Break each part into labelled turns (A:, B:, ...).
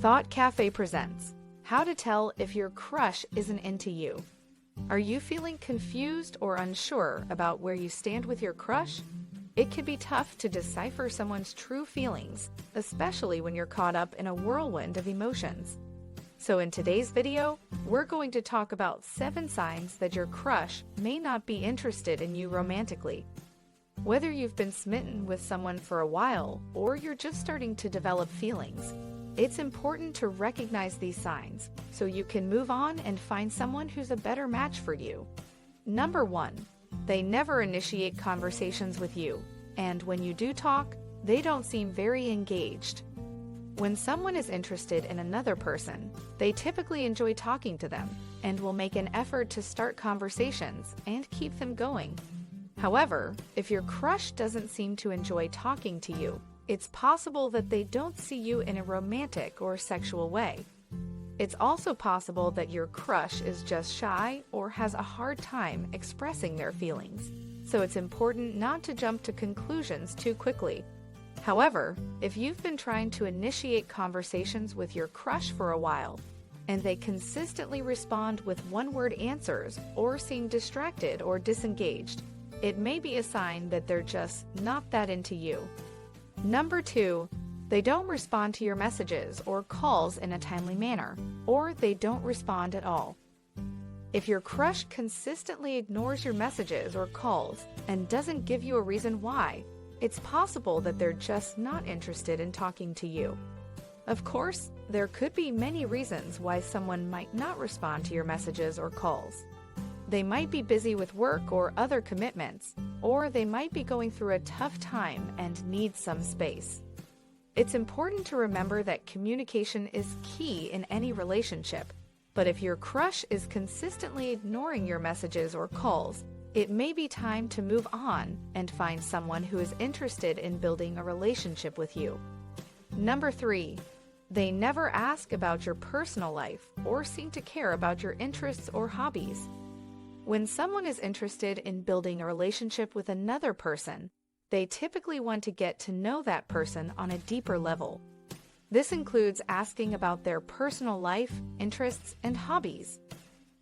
A: Thought Cafe presents How to Tell If Your Crush Isn't Into You. Are you feeling confused or unsure about where you stand with your crush? It can be tough to decipher someone's true feelings, especially when you're caught up in a whirlwind of emotions. So in today's video, we're going to talk about 7 signs that your crush may not be interested in you romantically. Whether you've been smitten with someone for a while or you're just starting to develop feelings, it's important to recognize these signs so you can move on and find someone who's a better match for you. Number 1. They never initiate conversations with you, and when you do talk, they don't seem very engaged. When someone is interested in another person, they typically enjoy talking to them and will make an effort to start conversations and keep them going. However, if your crush doesn't seem to enjoy talking to you, it's possible that they don't see you in a romantic or sexual way. It's also possible that your crush is just shy or has a hard time expressing their feelings, so it's important not to jump to conclusions too quickly. However, if you've been trying to initiate conversations with your crush for a while, and they consistently respond with one-word answers or seem distracted or disengaged, it may be a sign that they're just not that into you. Number 2, they don't respond to your messages or calls in a timely manner, or they don't respond at all. If your crush consistently ignores your messages or calls and doesn't give you a reason why, it's possible that they're just not interested in talking to you. Of course, there could be many reasons why someone might not respond to your messages or calls. They might be busy with work or other commitments, or they might be going through a tough time and need some space. It's important to remember that communication is key in any relationship, but if your crush is consistently ignoring your messages or calls, it may be time to move on and find someone who is interested in building a relationship with you. Number 3, they never ask about your personal life or seem to care about your interests or hobbies. When someone is interested in building a relationship with another person, they typically want to get to know that person on a deeper level. This includes asking about their personal life, interests, and hobbies.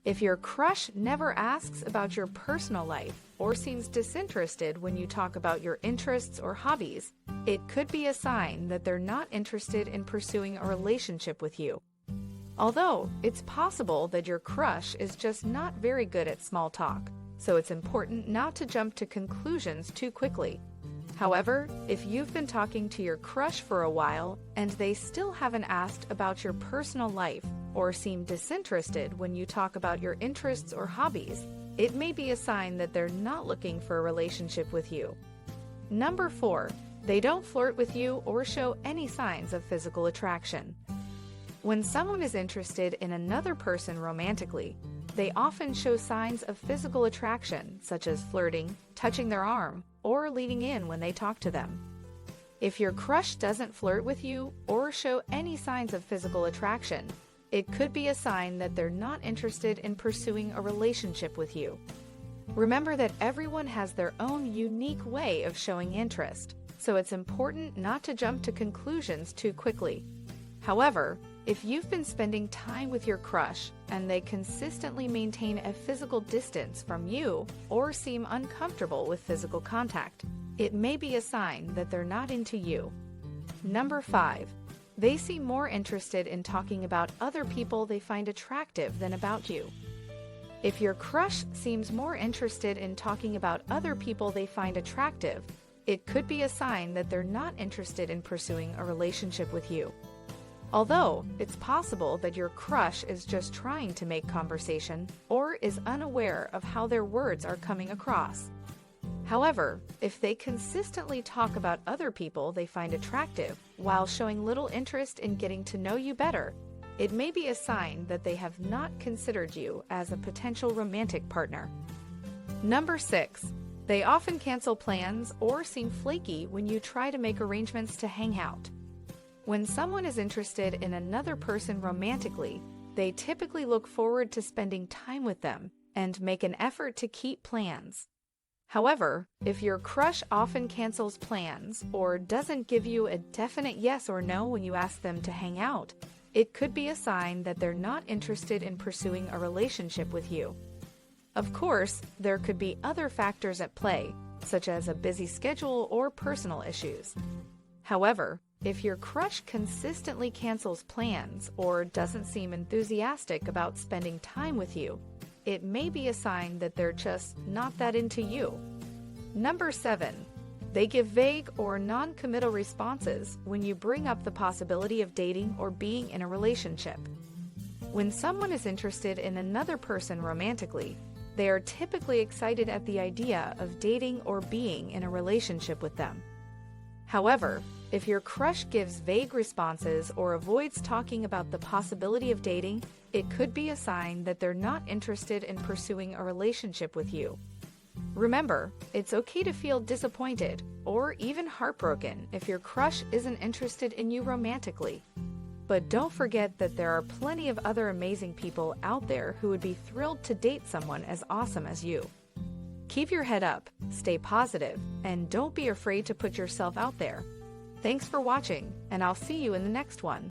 A: If your crush never asks about your personal life or seems disinterested when you talk about your interests or hobbies, it could be a sign that they're not interested in pursuing a relationship with you. Although, it's possible that your crush is just not very good at small talk, so it's important not to jump to conclusions too quickly. However, if you've been talking to your crush for a while and they still haven't asked about your personal life or seem disinterested when you talk about your interests or hobbies, it may be a sign that they're not looking for a relationship with you. Number 4, they don't flirt with you or show any signs of physical attraction. When someone is interested in another person romantically, they often show signs of physical attraction, such as flirting, touching their arm, or leaning in when they talk to them. If your crush doesn't flirt with you or show any signs of physical attraction, it could be a sign that they're not interested in pursuing a relationship with you. Remember that everyone has their own unique way of showing interest, so it's important not to jump to conclusions too quickly. However, if you've been spending time with your crush and they consistently maintain a physical distance from you or seem uncomfortable with physical contact, it may be a sign that they're not into you. Number 5, they seem more interested in talking about other people they find attractive than about you. If your crush seems more interested in talking about other people they find attractive, it could be a sign that they're not interested in pursuing a relationship with you. Although, it's possible that your crush is just trying to make conversation or is unaware of how their words are coming across. However, if they consistently talk about other people they find attractive while showing little interest in getting to know you better, it may be a sign that they have not considered you as a potential romantic partner. Number 6, they often cancel plans or seem flaky when you try to make arrangements to hang out. When someone is interested in another person romantically, they typically look forward to spending time with them and make an effort to keep plans. However, if your crush often cancels plans or doesn't give you a definite yes or no when you ask them to hang out, it could be a sign that they're not interested in pursuing a relationship with you. Of course, there could be other factors at play, such as a busy schedule or personal issues. However, if your crush consistently cancels plans or doesn't seem enthusiastic about spending time with you, it may be a sign that they're just not that into you. Number 7. They give vague or non-committal responses when you bring up the possibility of dating or being in a relationship. When someone is interested in another person romantically, they are typically excited at the idea of dating or being in a relationship with them. However, if your crush gives vague responses or avoids talking about the possibility of dating, it could be a sign that they're not interested in pursuing a relationship with you. Remember, it's okay to feel disappointed or even heartbroken if your crush isn't interested in you romantically. But don't forget that there are plenty of other amazing people out there who would be thrilled to date someone as awesome as you. Keep your head up, stay positive, and don't be afraid to put yourself out there. Thanks for watching, and I'll see you in the next one.